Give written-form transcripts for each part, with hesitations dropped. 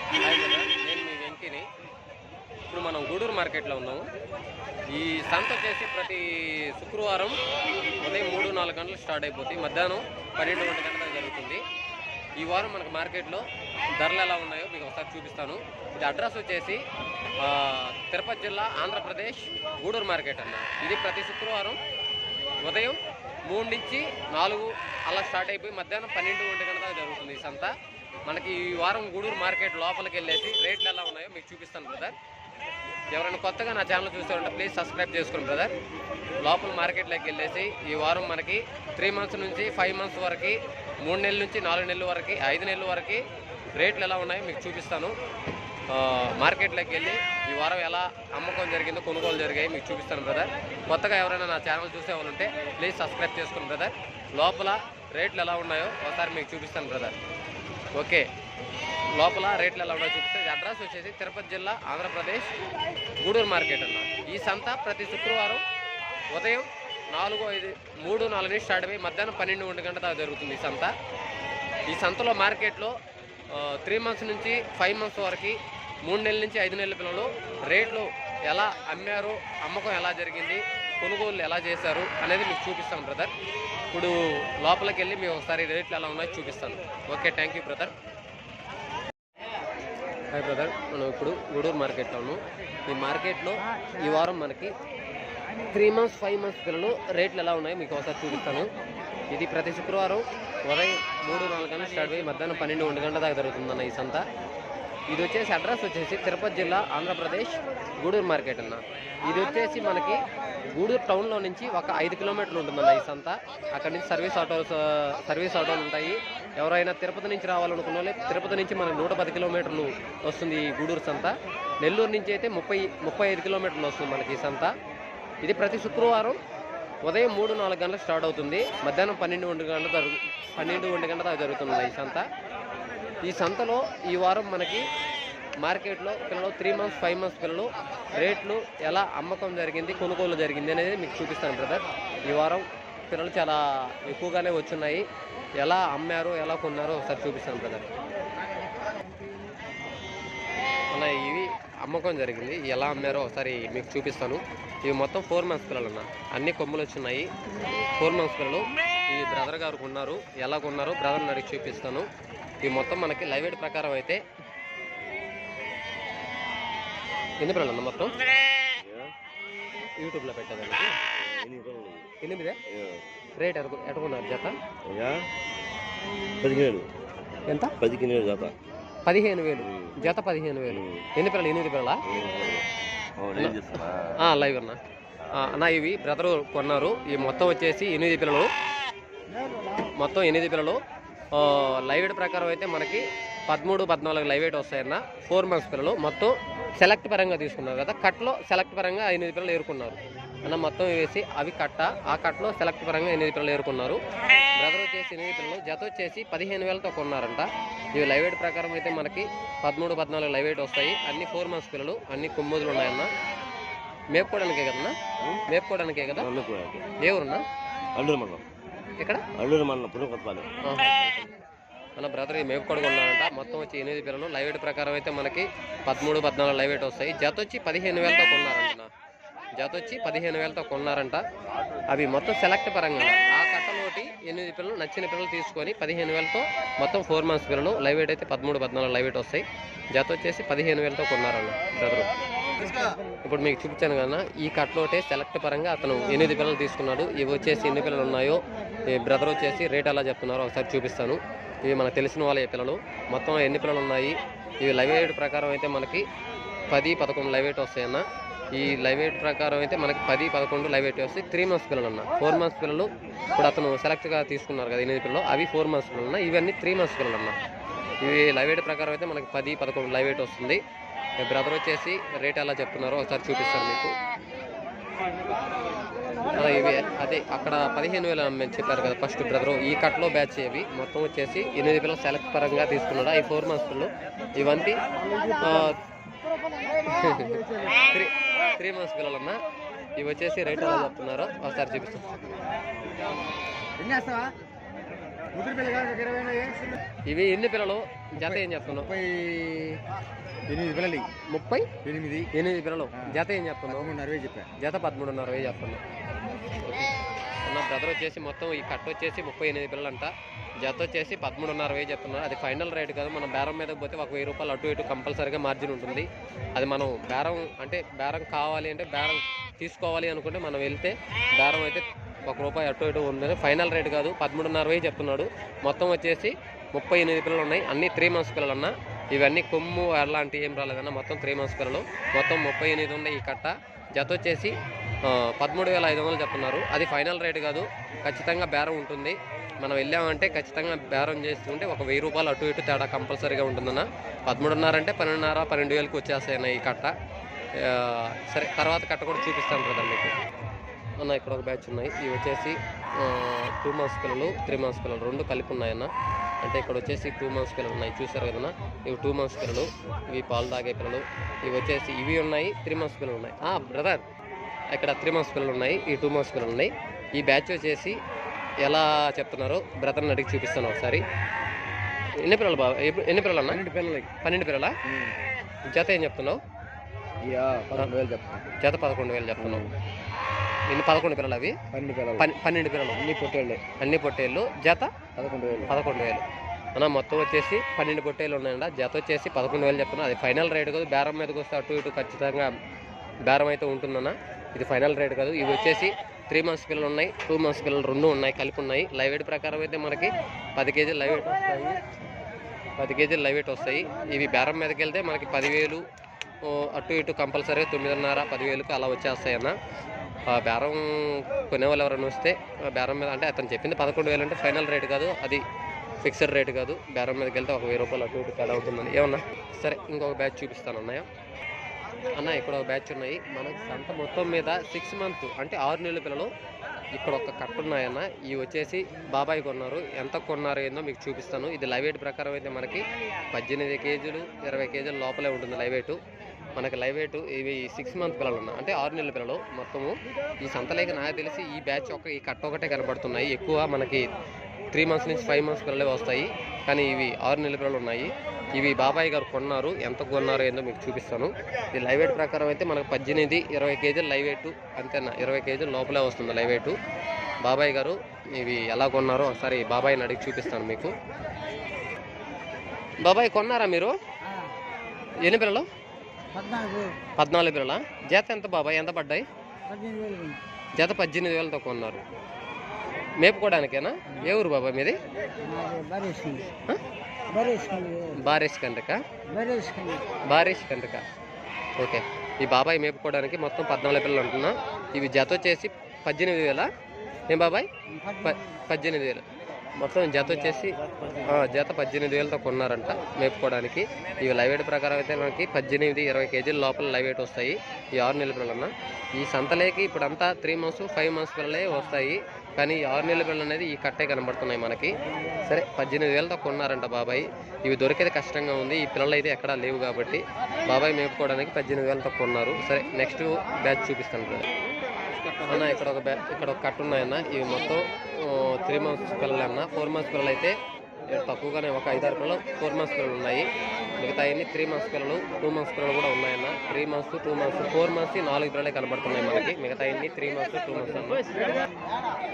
Hi కదా, నేను మీ వెంకిని. ఇప్పుడు మనం గూడూరు మార్కెట్లో ఉన్నాము. ఈ సంత వచ్చేసి ప్రతి శుక్రవారం ఉదయం 3-4 గంటలు స్టార్ట్ అయిపోతుంది, మధ్యాహ్నం 12-1 గంటల దాకా జరుగుతుంది. ఈ వారం మనకు మార్కెట్లో ధరలు ఎలా ఉన్నాయో మీకు ఒకసారి చూపిస్తాను. ఇది అడ్రస్ వచ్చేసి తిరుపతి జిల్లా, ఆంధ్రప్రదేశ్, గూడూరు మార్కెట్ అన్న. ఇది ప్రతి శుక్రవారం ఉదయం 3 నుంచి 4 అలా స్టార్ట్ అయిపోయి మధ్యాహ్నం 12-1 గంటల దాకా జరుగుతుంది ఈ సంత. మనకి ఈ వారం గూడూరు మార్కెట్ లోపలికి వెళ్ళేసి రేట్లు ఎలా ఉన్నాయో మీకు చూపిస్తాను బ్రదర్. ఎవరైనా కొత్తగా నా ఛానల్ చూస్తారంటే ప్లీజ్ సబ్స్క్రైబ్ చేసుకోండి బ్రదర్. లోపల మార్కెట్లోకి వెళ్ళేసి ఈ వారం మనకి 3 మంత్స్ నుంచి 5 మంత్స్ వరకు, 3 నెలల నుంచి 4 నెలల వరకు, 5 నెలల వరకు రేట్లు ఎలా ఉన్నాయో మీకు చూపిస్తాను. మార్కెట్లోకి వెళ్ళి ఈ వారం ఎలా అమ్మకం జరిగిందో, కొనుగోలు జరిగాయి మీకు చూపిస్తాను బ్రదర్. కొత్తగా ఎవరైనా నా ఛానల్ చూసే వాళ్ళు ఉంటే ప్లీజ్ సబ్స్క్రైబ్ చేసుకోండి బ్రదర్. లోపల రేట్లు ఎలా ఉన్నాయో ఒకసారి మీకు చూపిస్తాను బ్రదర్. ఓకే, లోపల రేట్లు ఎలా ఉన్నాయో చూపిస్తే ఇది అడ్రస్ వచ్చేసి తిరుపతి జిల్లా, ఆంధ్రప్రదేశ్, గూడూరు మార్కెట్ అన్న. ఈ సంత ప్రతి శుక్రవారం ఉదయం 3-4 నుంచి స్టార్ట్ అయ్యి మధ్యాహ్నం 12-1 గంట దాకా జరుగుతుంది ఈ సంత. ఈ సంతలో మార్కెట్లో 3 మంత్స్ నుంచి 5 మంత్స్ వరకు, 3 నెలల నుంచి 5 నెలల పిల్లలు రేట్లు ఎలా అమ్మారు, అమ్మకం ఎలా జరిగింది, కొనుగోలు ఎలా చేశారు అనేది మీకు చూపిస్తాను బ్రదర్. ఇప్పుడు లోపలికి వెళ్ళి మీకు ఒకసారి రేట్లు ఎలా ఉన్నాయో చూపిస్తాను. Okay, thank you brother. Hi brother, మనం ఇప్పుడు గూడూరు మార్కెట్లో ఉన్నాం. ఈ మార్కెట్లో ఈ వారం మనకి 3 మంత్స్ 5 మంత్స్ పిల్లలు రేట్లు ఎలా ఉన్నాయో మీకు ఒకసారి చూపిస్తాను. ఇది ప్రతి శుక్రవారం ఉదయం 3-4 గంటలు స్టార్ట్ అయ్యి మధ్యాహ్నం 12-1 గంట దాకా జరుగుతుందన్న ఈ సంత. ఇది వచ్చేసి అడ్రస్ వచ్చేసి తిరుపతి జిల్లా, ఆంధ్రప్రదేశ్, గూడూరు మార్కెట్ అన్న. ఇది వచ్చేసి మనకి గూడూరు టౌన్లో నుంచి ఒక 5 కిలోమీటర్లు ఉంటుందన్న ఈ సంత. అక్కడి నుంచి సర్వీస్ ఆటోలు ఉంటాయి. ఎవరైనా తిరుపతి నుంచి రావాలనుకున్న వాళ్ళు, తిరుపతి నుంచి మనకు 110 కిలోమీటర్లు వస్తుంది ఈ గూడూరు సంత. నెల్లూరు నుంచి అయితే 35 కిలోమీటర్లు వస్తుంది మనకి ఈ సంత. ఇది ప్రతి శుక్రవారం ఉదయం 3-4 గంటలకు స్టార్ట్ అవుతుంది, మధ్యాహ్నం 12-1 గంట దాకా జరుగుతుంది ఈ సంత. ఈ సంతలో ఈ వారం మనకి మార్కెట్లో పిల్లలు 3 మంత్స్ 5 మంత్స్ పిల్లలు రేట్లు ఎలా అమ్మకం జరిగింది, కొనుగోలు జరిగింది అనేది మీకు చూపిస్తాను బ్రదర్. ఈ వారం పిల్లలు చాలా ఎక్కువగానే వచ్చున్నాయి. ఎలా అమ్మారో, ఎలా కొన్నారో ఒకసారి చూపిస్తాను బ్రదర్. అలా ఇవి అమ్మకం జరిగింది, ఎలా అమ్మారో ఒకసారి మీకు చూపిస్తాను. ఇవి మొత్తం 4 మంత్స్ పిల్లలు అన్న, అన్ని కొమ్ములు వచ్చున్నాయి. 4 మంత్స్ పిల్లలు ఇవి బ్రదర్ గారు కొన్నారు. ఎలా కొన్నారో బ్రదర్ని అడిగి చూపిస్తాను. ఇవి మొత్తం మనకి లైవ్ వెయిట్ ప్రకారం అయితే ఎన్ని పిల్లలు అన్న మొత్తం యూట్యూబ్లో పెట్టేదానికి 8 రేట్ ఎట్టుకున్నారు జత? 15,000. ఎంత? 15,000 జత. 15,000 జత. 15,000. ఎన్ని పిల్లలు? 8 పిల్లలా? లైవ్ అన్న. అన్న ఇవి బ్రదరు కొన్నారు. ఈ మొత్తం వచ్చేసి 8 పిల్లలు. మొత్తం 8 పిల్లలు లైవ్ వెయిట్ ప్రకారం అయితే మనకి 13-14 లైవ్ వెయిట్ వస్తాయన్న. 4 మంత్స్ పిల్లలు మొత్తం సెలెక్ట్ పరంగా తీసుకున్నారు కదా, కట్లో సెలెక్ట్ పరంగా 8 పిల్లలు ఏరుకున్నారు అన్న. మొత్తం వేసి అవి కట్ట, ఆ కట్లో సెలెక్ట్ పరంగా 8 పిల్లలు ఏరుకున్నారు. బ్రదర్ వచ్చేసి 8 పిల్లలు, జత వచ్చేసి 15,000తో కొన్నారంట. ఇవి లైవ్ వెయిట్ ప్రకారం అయితే మనకి 13-14 లైవ్ వెయిట్ వస్తాయి. అన్ని 4 మంత్స్ పిల్లలు, అన్ని కొమ్ముదులు ఉన్నాయన్న. మేపుకోవడానికే కదన్నా? మేపుకోవడానికే కదా. ఏ ఊరున్నా? అల్లూరు మండలం. ఇక్కడ అల్లూరు మండలం పునకొత్తపాలెం మన బ్రదర్ మేపుకోడు కొన్నారంట. మొత్తం వచ్చి 8 పిల్లలు లైవ్ వెయిట్ ప్రకారం అయితే మనకి 13-14 లైవ్ వెయిట్ వస్తాయి. జత వచ్చి 15,000తో కొన్నారంట. జత వచ్చి 15,000తో కొన్నారంట. అవి మొత్తం సెలెక్ట్ పరంగా ఆ కట్టలోటి 8 పిల్లలు నచ్చిన పిల్లలు తీసుకొని 15,000తో మొత్తం 4 మంత్స్ పిల్లలు లైవ్ వెయిట్ అయితే 13-14 లైవ్ వెయిట్ వస్తాయి. జత వచ్చేసి 15,000తో కొన్నారన్న బ్రదరు. ఇప్పుడు మీకు చూపించాను కదా, ఈ కట్లోటే సెలెక్ట్ పరంగా అతను 8 పిల్లలు తీసుకున్నాడు. ఇవి వచ్చేసి ఎన్ని పిల్లలు ఉన్నాయో ఈ బ్రదర్ వచ్చేసి రేట్ ఎలా చెప్తున్నారో ఒకసారి చూపిస్తాను. ఇవి మనకు తెలిసిన వాళ్ళ పిల్లలు. మొత్తం ఎన్ని పిల్లలు ఉన్నాయి, ఇవి లైవ్ వెయిట్ ప్రకారం అయితే మనకి 10-11 లైవ్ వెయిట్ వస్తాయన్న. ఈ లైవ్ వెయిట్ ప్రకారం అయితే మనకి 10-11 లైవ్ వెయిట్ వస్తాయి. 3 మంత్స్ పిల్లలు అన్న. 4 మంత్స్ పిల్లలు ఇప్పుడు అతను సెలెక్ట్గా తీసుకున్నారు కదా 8 పిల్లలు, అవి 4 మంత్స్ పిల్లలు అన్న. ఇవన్నీ 3 మంత్స్ పిల్లలు అన్న. ఇవి లైవ్ వెయిట్ ప్రకారం అయితే మనకి 10-11 లైవ్ వెయిట్ వస్తుంది. బ్రదర్ వచ్చేసి రేట్ ఎలా చెప్తున్నారో ఒకసారి చూపిస్తాను మీకు. ఇవి అదే అక్కడ 15,000 మేము చెప్పారు కదా ఫస్ట్ బ్రదరు. ఈ కట్లో బ్యాచ్ ఇవి మొత్తం వచ్చేసి 8 పిల్లలు సెలెక్ట్ పరంగా తీసుకున్నాడు. అవి 4 మంత్స్ పిల్లలు. ఇవంతా 3 మంత్స్ పిల్లలన్నా. ఇవి వచ్చేసి రేట్ ఎలా చెప్తున్నారో ఒకసారి చూపిస్తాను. ఇవి ఎన్ని పిల్లలు? జత ఏం చెప్తున్నావు? 38 పిల్లలు. 38 పిల్లలు. జత ఏం చెప్తున్నావు? 13,60 చెప్పా. జత 13,60 చెప్తున్నావు. నా బ్రదర్ వచ్చేసి మొత్తం ఈ కట్ట వచ్చేసి 38 పిల్లలు అంట. జత వచ్చేసి 13,60 చెప్తున్నారు. అది ఫైనల్ రేట్ కాదు. మనం బేరం మీదకి పోతే ఒక 1000 రూపాయలు అటు ఇటు కంపల్సరీగా మార్జిన్ ఉంటుంది. అది మనం బేరం అంటే బేరం కావాలి అంటే బేరం తీసుకోవాలి అనుకుంటే మనం వెళ్తే బేరం అయితే ₹1 అటు ఇటు ఉంది. ఫైనల్ రేట్ కాదు. 13,60 చెప్తున్నాడు. మొత్తం వచ్చేసి 38 పిల్లలు ఉన్నాయి. అన్ని 3 months పిల్లలు అన్న. ఇవన్నీ కొమ్ము అలాంటివి ఏం రాలేదన్న. మొత్తం 3 months పిల్లలు. మొత్తం 38 ఉన్నాయి ఈ కట్ట. జత వచ్చేసి 13,500 చెప్తున్నారు. అది ఫైనల్ రేట్ కాదు. ఖచ్చితంగా బేరం ఉంటుంది. మనం వెళ్ళామంటే ఖచ్చితంగా బేరం చేసుకుంటే ఒక 1000 రూపాయలు అటు ఇటు తేడా కంపల్సరీగా ఉంటుందన్న. 13,500 అంటే 12,500 12,000కి వచ్చేస్తాయన్న ఈ కట్ట. సరే తర్వాత కట్ట కూడా చూపిస్తాను కదా మీకు అన్న. ఇక్కడ ఒక బ్యాచ్ ఉన్నాయి. ఇవి వచ్చేసి 2 months పిల్లలు 3 months పిల్లలు రెండు కలిపి ఉన్నాయన్న. అంటే ఇక్కడ వచ్చేసి 2 months పిల్లలు ఉన్నాయి. చూసారు కదన్నా, ఇవి 2 months పిల్లలు. ఇవి పాలు తాగే పిల్లలు. ఇవి వచ్చేసి ఇవి ఉన్నాయి. 3 months పిల్లలు ఉన్నాయి. బ్రదర్ ఇక్కడ 3 months పిల్లలు ఉన్నాయి. ఈ 2 months పిల్లలు ఉన్నాయి. ఈ బ్యాచ్ వచ్చేసి ఎలా చెప్తున్నారు బ్రదర్ని అడిగి చూపిస్తాను ఒకసారి. ఎన్ని పిల్లలు బాబా? ఎన్ని పిల్లలు అన్న? 12 పిల్లలా? జత ఏం చెప్తున్నావు? 11,000 చెప్తా. జత 11,000 చెప్తున్నావు. ఇన్ని 11 పిల్లలు అవి? 12 పిల్లలు. అన్ని పొట్టేళ్ళు. జత 11,000 అన్న. మొత్తం వచ్చేసి 12 పొట్టేళ్ళు ఉన్నాయంట. జత వచ్చేసి 11,000 చెప్తున్నా. అది ఫైనల్ రేట్ కాదు. బేరం మీదకి వస్తే అటు ఇటు ఖచ్చితంగా బేరం అయితే ఉంటుందన్న. ఇది ఫైనల్ రేట్ కాదు. ఇవి వచ్చేసి 3 months పిల్లలు ఉన్నాయి. 2 months పిల్లలు రెండు ఉన్నాయి, కలిపి ఉన్నాయి. లైవ్ వెయిట్ ప్రకారం అయితే మనకి 10 kg లైవ్ వెయిట్ వస్తాయి. 10 kg లైవ్ వెయిట్ వస్తాయి. ఇవి బేరం మీదకి వెళ్తే మనకి 10,000 అటు ఇటు కంపల్సరీ 9,500 10,000కి అలా వచ్చేస్తాయన్న. బేరం కొనేవాళ్ళు ఎవరైనా వస్తే బేరం మీద అంటే అతను చెప్పింది 11,000 అంటే ఫైనల్ రేట్ కాదు. అది ఫిక్స్డ్ రేట్ కాదు. బేరం మీదకి వెళ్తే ఒక 1000 రూపాయలు అటు ఇటు తేడా ఉంటుందని. ఏమన్నా సరే ఇంకొక బ్యాచ్ చూపిస్తాను అన్నయ్య. అన్న ఇక్కడ ఒక బ్యాచ్ ఉన్నాయి. మనకి సంత మొత్తం మీద 6 months అంటే 6 నెలల పిల్లలు ఇక్కడ ఒక కట్ట ఉన్నాయన్న. ఇవి వచ్చేసి బాబాయ్ కొన్నారు. ఎంత కొన్నారు ఏందో మీకు చూపిస్తాను. ఇది లైవ్ వెయిట్ ప్రకారం అయితే మనకి 18 kg 20 kg లోపలే ఉంటుంది లైవ్ వెయిట్. మనకి లైవ్ వెయిట్ ఇవి 6 months పిల్లలు ఉన్నాయి. అంటే 6 నెలల పిల్లలు మొత్తము. ఈ సంతలేక నాకు తెలిసి ఈ బ్యాచ్ ఈ కట్ట ఒకటే కనబడుతున్నాయి. ఎక్కువ మనకి 3 months నుంచి 5 months పిల్లలే వస్తాయి. కానీ ఇవి 6 నెలల పిల్లలు ఉన్నాయి. ఇవి బాబాయ్ గారు కొన్నారు. ఎంత కొన్నారు ఏందో మీకు చూపిస్తాను. ఇది లైవ్ వెయిట్ ప్రకారం అయితే మనకు 18 20 kg లైవ్ వెయిట్ అంతేనా. 20 kg లోపలే వస్తుంది లైవ్ వెయిట్. బాబాయ్ గారు ఇవి ఎలా కొన్నారో ఒకసారి బాబాయ్ని అడిగి చూపిస్తాను మీకు. బాబాయ్ కొన్నారా మీరు? ఎన్ని పిల్లలు? 14 పిల్లల. జత ఎంత బాబాయ్? ఎంత పడ్డాయి? జత 18,000తో కొన్నారు. మేపుకోవడానికేనా? ఏ ఊరు బాబాయ్ మీది? బారేష్ కంటక. ఓకే. ఈ బాబాయ్ మేపుకోవడానికి మొత్తం 14 పిల్లలు అంటున్నా. ఇవి జత వచ్చేసి 18,000. ఏం బాబాయ్? 18,000 మొత్తం జత వచ్చేసి జత 18,000తో కొన్నారంట మేపుకోవడానికి. ఇవి లైవ్ వెయిట్ ప్రకారం అయితే మనకి 18 20 kg లోపల లైవ్ వెయిట్ వస్తాయి. ఈ 6 నెలల పిల్లలన్న. ఈ సంతలేకి ఇప్పుడంతా 3 months 5 months పిల్లలే వస్తాయి. కానీ ఈ 6 నెలల పిల్లలు అనేది ఈ కట్టే కనబడుతున్నాయి మనకి. సరే 18,000తో కొన్నారంట బాబాయ్. ఇవి దొరికేది కష్టంగా ఉంది. ఈ పిల్లలు అయితే ఎక్కడా లేవు కాబట్టి బాబాయ్ మేపుకోవడానికి 18,000తో కొన్నారు. సరే నెక్స్ట్ బ్యాచ్ చూపిస్తాను అన్న. ఇక్కడ ఒక కట్ట ఉన్నాయన్న. ఇవి మొత్తం 3 months పిల్లలు అన్న. 4 months పిల్లలు అయితే తక్కువగానే ఒక 5-6 పిల్లలు 4 months పిల్లలు ఉన్నాయి. మిగతా అన్ని 3 months పిల్లలు 2 months పిల్లలు కూడా ఉన్నాయన్న. 3 months 2 months 4 months 4 పిల్లలే కనబడుతున్నాయి మనకి. మిగతా అన్ని 3 months 2 months అన్న.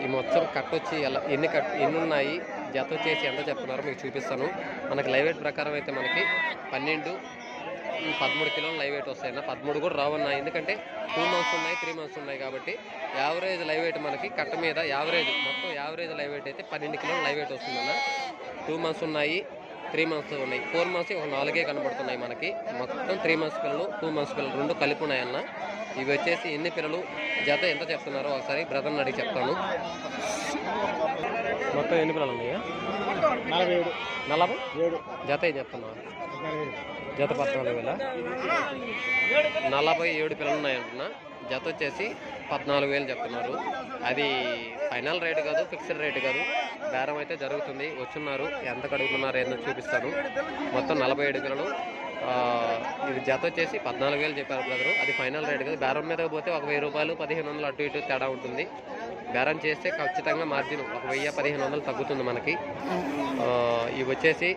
ఈ మొత్తం కట్ట వచ్చి ఎన్ని ఉన్నాయి, జత వచ్చేసి ఎంత చెప్తున్నారో మీకు చూపిస్తాను. మనకి లైవ్ వెయిట్ ప్రకారం అయితే మనకి 13 కిలోలు లైవ్ వెయిట్ వస్తాయన్న. 13 కూడా రావన్నా. ఎందుకంటే 2 months ఉన్నాయి 3 months ఉన్నాయి కాబట్టి యావరేజ్ లైవ్ వెయిట్ మనకి కట్ట మీద మొత్తం యావరేజ్ లైవ్ వెయిట్ అయితే 12 కిలోలు లైవ్ వెయిట్ వస్తుందన్న. 2 months ఉన్నాయి 3 months ఉన్నాయి. 4 months ఒక 4 కనబడుతున్నాయి మనకి. మొత్తం 3 months పిల్లలు 2 months పిల్లలు రెండు కలిపి ఉన్నాయన్న. ఇవి వచ్చేసి ఎన్ని పిల్లలు జత ఎంత చెప్తున్నారో ఒకసారి బ్రదర్ని అడిగి చెప్తాను. మొత్తం ఎన్ని పిల్లలు ఉన్నాయా? 47 జత ఏం చెప్తున్నారు? జత 14,000. 47 పిల్లలు ఉన్నాయంటున్నా. జత వచ్చేసి 14,000 చెప్తున్నారు. అది ఫైనల్ రేట్ కాదు, ఫిక్స్డ్ రేట్ కాదు. బేరం అయితే జరుగుతుంది. వచ్చున్నారు. ఎంత కడుగుతున్నారు ఏందో చూపిస్తాను. మొత్తం 47 పిల్లలు. ఇది జత వచ్చేసి 14,000 చెప్పారు బ్రదరు. అది ఫైనల్ రేట్ కాదు. బేరం మీద పోతే ఒక 1000 రూపాయలు 1,500 అటు ఇటు తేడా ఉంటుంది. బేరం చేస్తే ఖచ్చితంగా మార్జిన్ 1000-1500 తగ్గుతుంది మనకి. ఇవి వచ్చేసి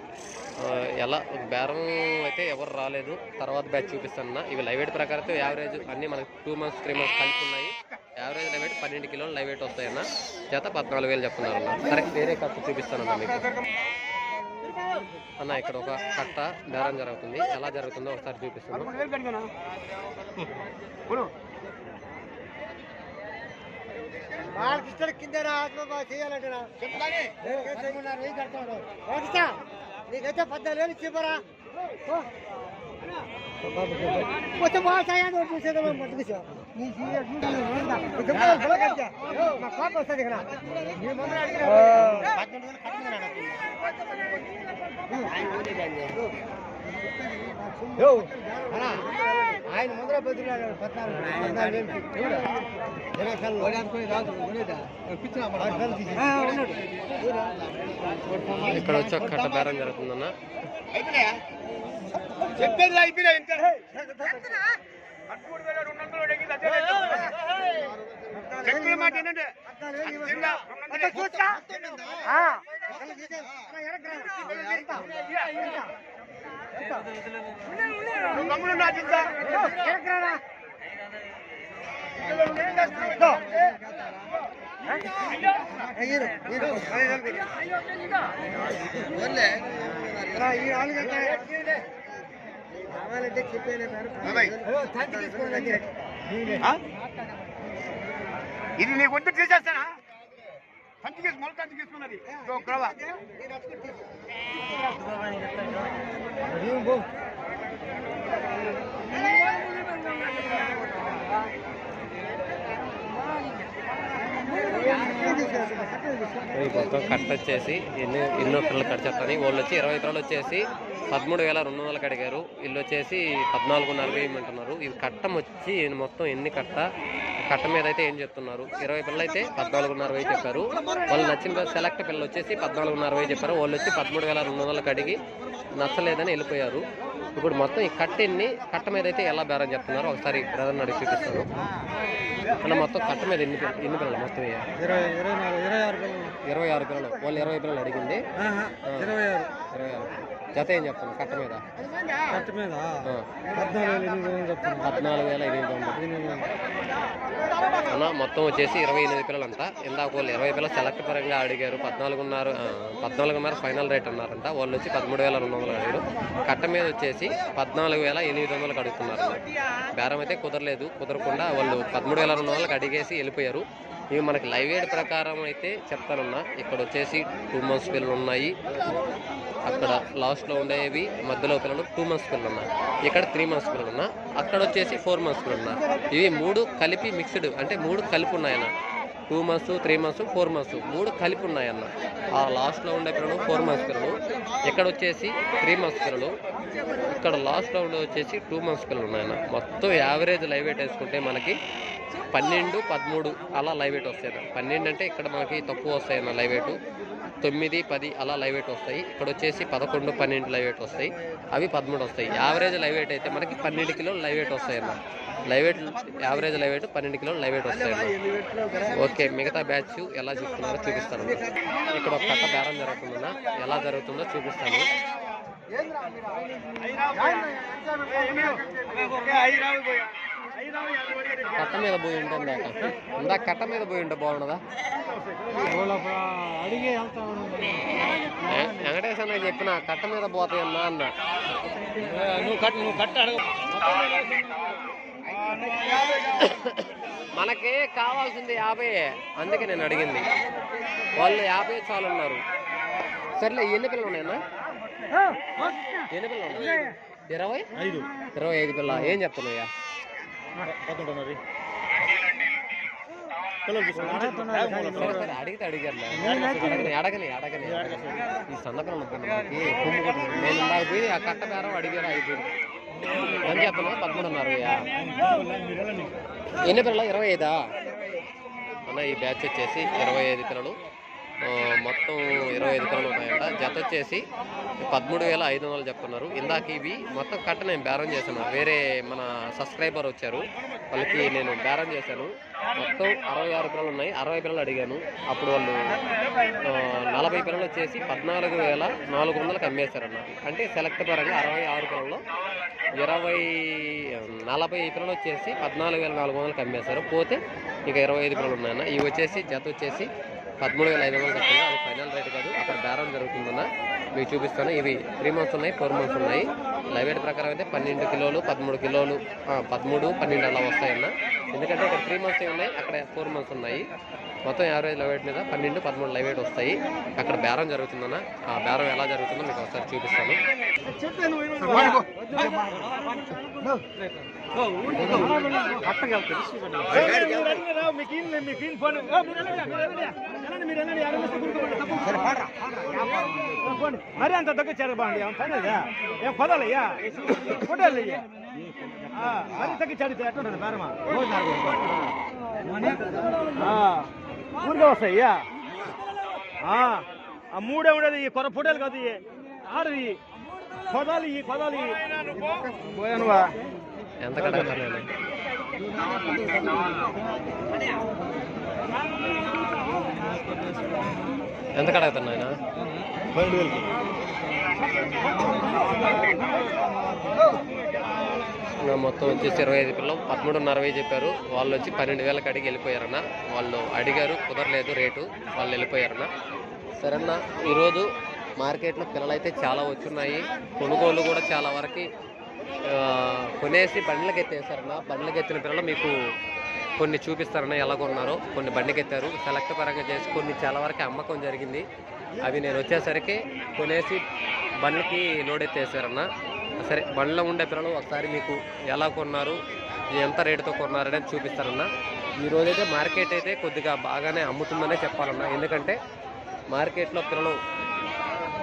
ఎలా బేరం అయితే ఎవరు రాలేదు, తర్వాత బ్యాచ్ చూపిస్తాను. ఇవి లైవ్ వెయిట్ ప్రకారం అయితే యావరేజ్ అన్నీ మనకి 2 months 3 months కలిపి ఉన్నాయి. యావరేజ్ లైవ్ వెయిట్ 12 కిలోలు లైవ్ వెయిట్ వస్తాయన్న. చేత 14,000 చెప్తున్నారు అన్న. సరే వేరే కట్ట చూపిస్తానన్న మీకు అన్న. ఇక్కడ ఒక కట్ట బేరం జరుగుతుంది, ఎలా జరుగుతుందో ఒకసారి చూపిస్తాను. నీకైతే 14,000 ఇచ్చిపోరా. కొంచెం బాగా సాయం చూసేదా పట్టుకొచ్చా పాప వస్తుంది ఇక్కడ. ఆయన ముందర బదులు 14,000 ఇక్కడ వచ్చి ఒక కట్ట బేరం జరుగుతుందన్న. చెప్పేది అయిపోయినా మాట ఏంటంటే ఇది నీకు వద్దు తీసేస్తానా? తంతికేసి మొదలు తంతి తీసుకున్నది మొత్తం కట్ట వచ్చేసి ఎన్నో పిల్లలు కట్ట చెప్తాను. వాళ్ళు వచ్చి 20 పిల్లలు వచ్చేసి 13,200 అడిగారు. వీళ్ళు వచ్చేసి 14,500 ఇవ్వమంటున్నారు. ఇది కట్టం వచ్చి మొత్తం ఎన్ని కట్ట మీద అయితే ఏం చెప్తున్నారు, 20 పిల్లలు అయితే 14,500 చెప్పారు. వాళ్ళు నచ్చిన సెలెక్ట్ పిల్లలు వచ్చేసి 14,500 చెప్పారు. వాళ్ళు వచ్చి 13,200 అడిగి నచ్చలేదని వెళ్ళిపోయారు. ఇప్పుడు మొత్తం ఈ కట్ట మీద అయితే ఎలా బేరం చెప్తున్నారు ఒకసారి బ్రదర్ని అడిగి చూపిస్తాను అన్న. మొత్తం కట్ట మీద ఎన్ని పిల్లలు మొత్తం 26 పిల్లలు. వాళ్ళు 20 పిల్లలు అడిగింది 26. జత ఏం చెప్తాను కట్ట మీద? 14,800 అన్న. మొత్తం వచ్చేసి 28 పిల్లలు అంట. ఇందాక వాళ్ళు 20 పిల్లలు సెలెక్ట్ పరంగా అడిగారు. 14,500 ఫైనల్ రేట్ అన్నారంట. వాళ్ళు వచ్చి 13,200 అడిగారు. కట్ట మీద వచ్చేసి 14,800 అడుగుతున్నారు. బేరం అయితే కుదరకుండా వాళ్ళు 13,200 అడిగేసి వెళ్ళిపోయారు. ఇవి మనకి లైవ్ వెయిట్ ప్రకారం అయితే చెప్తానన్నా. ఇక్కడ వచ్చేసి 2 months పిల్లలు ఉన్నాయి. అక్కడ లాస్ట్లో ఉండేవి మధ్యలో పిల్లలు 2 months పిల్లలు ఉన్నాయి. ఇక్కడ 3 months పిల్లలు ఉన్నా. అక్కడ వచ్చేసి 4 months పిల్లలు ఉన్నా. ఇవి 3 కలిపి మిక్స్డ్, అంటే 3 కలిపి ఉన్నాయన్న. 2 months 3 months 4 months 3 కలిపి ఉన్నాయన్న. ఆ లాస్ట్లో ఉండే పిల్లలు 4 months పిల్లలు. ఇక్కడ వచ్చేసి 3 months పిల్లలు. ఇక్కడ లాస్ట్లో ఉండే వచ్చేసి 2 months పిల్లలు ఉన్నాయన్న. మొత్తం యావరేజ్ లైవ్ వెయిట్ వేసుకుంటే మనకి 12, 13 అలా లైవ్ వెయిట్ వస్తాయి. 12 అంటే ఇక్కడ మనకి తక్కువ వస్తాయన్న లైవ్ వెయిట్. 9, 10 అలా లైవ్ వెయిట్ వస్తాయి. ఇక్కడ వచ్చేసి 11, 12 లైవ్ వెయిట్ వస్తాయి. అవి 13 వస్తాయి. యావరేజ్ లైవ్ వెయిట్ అయితే మనకి 12 కిలోలు లైవ్ వెయిట్ వస్తాయన్న. Live weight average live weight 12 కిలోలు లైవ్ వెయిట్ వస్తాయన్న. ఓకే, మిగతా బ్యాచ్ ఎలా చెప్తున్నారో చూపిస్తాను. ఇక్కడ ఒక కట్ట బేరం జరుగుతుందన్న. ఎలా జరుగుతుందో చూపిస్తాను. కట్ట మీద పోయి ఉంటే ఇందాక కట్ట మీద పోయి ఉంటే బాగుండదా? వెంకటేశ్ అన్న చెప్పిన కట్ట మీద పోతాయన్నా అన్న. నువ్వు కట్ట అడగ. మనకి కావాల్సింది 50, అందుకే నేను అడిగింది. వాళ్ళు 50 చాలు ఉన్నారు. సర్లే, ఎన్ని పిల్లలు ఉన్నాయన్నా? ఎన్ని పిల్లలు ఉన్నాయి? 25 పిల్ల. ఏం చెప్తున్నాయ్యా? అడిగితే అడిగారు. అడగని ఈ సన్నపిల్లలు మనకి నేను ఇందాక పోయి ఆ కట్ట బేరం అడిగారు. 5 అని చెప్తున్నా. 13,500. ఎన్ని పిల్లలు? 25 అన్న. ఈ బ్యాచ్ వచ్చేసి 25 పిల్లలు. మొత్తం 25 పిల్లలు ఉన్నాయంట. జత వచ్చేసి 13,500 చెప్తున్నారు. ఇందాక ఇవి మొత్తం కట్ట నేను బేరం చేశాను. వేరే మన సబ్స్క్రైబర్ వచ్చారు, వాళ్ళకి నేను బేరం చేశాను. మొత్తం 66 పిల్లలు ఉన్నాయి. 60 పిల్లలు అడిగాను. అప్పుడు వాళ్ళు 40 పిల్లలు వచ్చేసి 14,400కి అమ్మేశారన్న. అంటే సెలెక్ట్ పరంగా 66 పిల్లల్లో 40 పిల్లలు వచ్చేసి 14,400కి అమ్మేశారు. పోతే ఇక 25 పిల్లలు ఉన్నాయన్న. ఇవి వచ్చేసి జత వచ్చేసి 13,500 చెప్తుంది. అది ఫైనల్ రేట్ కాదు, అక్కడ బేరం జరుగుతుందన్న. మీకు చూపిస్తాను. ఇవి 3 మంత్స్ ఉన్నాయి, 4 మంత్స్ ఉన్నాయి. లైవ్ వెయిట్ ప్రకారం అయితే 12 కిలోలు, 13 కిలోలు, 13, 12 అలా వస్తాయన్న. ఎందుకంటే ఇక్కడ 3 మంత్స్ ఉన్నాయి, అక్కడ 4 మంత్స్ ఉన్నాయి. మొత్తం యావరేజ్ లైవ్ వెయిట్ మీద 12, 13 లైవ్ వెయిట్ వస్తాయి. అక్కడ బేరం జరుగుతుందన్న. ఆ బేరం ఎలా జరుగుతుందో మీకు ఒకసారి చూపిస్తాను. మరి అంత దగ్గర చేరబాండి ఏమన్నా ఏం పదాలయ్యా ఫోటోలయ్యా మరి తగ్గి చడితే ఎట్లుంటుంది బేరమా ఊరిగా వస్తాయ్యా. ఆ మూడే ఉండేది ఈ కొర ఫోటోలు కాదు, ఆరు పదాలు ఈ పదాలు పోయానువా. ఎంత కడగతాను ఎంత కడగతాను ఆయన? 12,000కి. మొత్తం వచ్చేసి 25 పిల్లలు 13,500 చెప్పారు. వాళ్ళు వచ్చి 12,000కి అడిగి వెళ్ళిపోయారన్న. వాళ్ళు అడిగారు, కుదరలేదు రేటు, వాళ్ళు వెళ్ళిపోయారన్న. సరేన్న, ఈరోజు మార్కెట్లో పిల్లలు అయితే చాలా వచ్చున్నాయి. కొనుగోలు కూడా చాలా వరకు కొనేసి బండ్లకి ఎత్తేసారన్న. బండ్లకి ఎత్తిన పిల్లలు మీకు కొన్ని చూపిస్తారన్న ఎలా కొన్నారో. కొన్ని బండికి ఎత్తారు, సెలెక్ట్ పరంగా చేసి కొన్ని చాలా వరకు అమ్మకం జరిగింది. అవి నేను వచ్చేసరికి కొనేసి బండ్లకి లోడ్ ఎత్తేసారన్న. సరే, బండ్లో ఉండే పిల్లలు ఒకసారి మీకు ఎలా కొన్నారు, ఎంత రేటుతో కొన్నారు అనేది చూపిస్తారన్న. ఈరోజైతే మార్కెట్ అయితే కొద్దిగా బాగానే అమ్ముతుందనే చెప్పాలన్న. ఎందుకంటే మార్కెట్లో పిల్లలు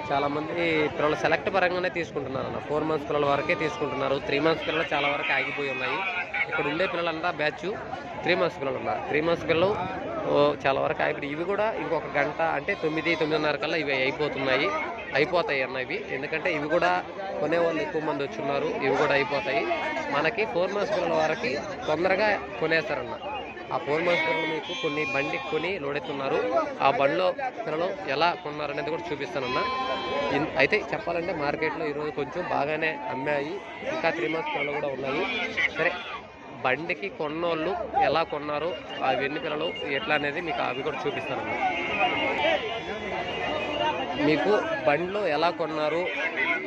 చాలామంది పిల్లలు సెలెక్ట్ పరంగానే తీసుకుంటున్నారు అన్న. 4 మంత్స్ పిల్లల వరకే తీసుకుంటున్నారు. 3 మంత్స్ పిల్లలు చాలా వరకు ఆగిపోయి ఉన్నాయి. ఇక్కడ ఉండే పిల్లలంతా బ్యాచ్ 3 మంత్స్ పిల్లలు ఉన్నారు. 3 మంత్స్ పిల్లలు చాలా వరకు ఆగిపోయి, ఇవి కూడా ఇంకొక గంట అంటే 9, 9:30 కల్లా ఇవి అయిపోతాయి అన్న ఇవి. ఎందుకంటే ఇవి కూడా కొనేవాళ్ళు ఎక్కువ మంది వచ్చున్నారు. ఇవి కూడా అయిపోతాయి. మనకి 4 మంత్స్ పిల్లల వరకు తొందరగా కొనేస్తారన్న. ఆ 4 మంత్స్ పిల్లలు మీకు కొన్ని బండికి కొని లోడెత్తున్నారు. ఆ బండిలో పిల్లలు ఎలా కొన్నారు అనేది కూడా చూపిస్తానన్న. అయితే చెప్పాలంటే మార్కెట్లో ఈరోజు కొంచెం బాగానే అమ్మాయి. ఇంకా 3 మంత్స్ పిల్లలు కూడా ఉన్నాయి. సరే, బండికి కొన్నోళ్ళు ఎలా కొన్నారు, అవి ఎన్ని పిల్లలు ఎట్లా అనేది మీకు అవి కూడా చూపిస్తానన్న. మీకు బండ్లో ఎలా కొన్నారు,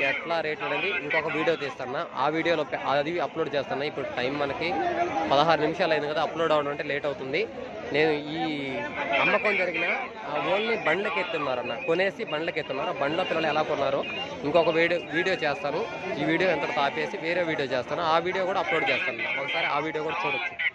ఎట్లా రేట్లు అనేది ఇంకొక వీడియో తీస్తాను. ఆ వీడియోలో అది అప్లోడ్ చేస్తాను. ఇప్పుడు టైం మనకి 16 నిమిషాలు అయింది కదా, అప్లోడ్ అవ్వడం అంటే లేట్ అవుతుంది. నేను ఈ అమ్మకం జరిగిన ఓన్లీ బండ్లకి ఎత్తున్నారన్న, కొనేసి బండ్లకి ఎత్తున్నారు. ఆ బండ్లో పిల్లలు ఎలా కొన్నారో ఇంకొక వీడియో చేస్తాను. ఈ వీడియో ఎంత ఆపేసి వేరే వీడియో చేస్తాను. ఆ వీడియో కూడా అప్లోడ్ చేస్తాను. ఒకసారి ఆ వీడియో కూడా చూడొచ్చు.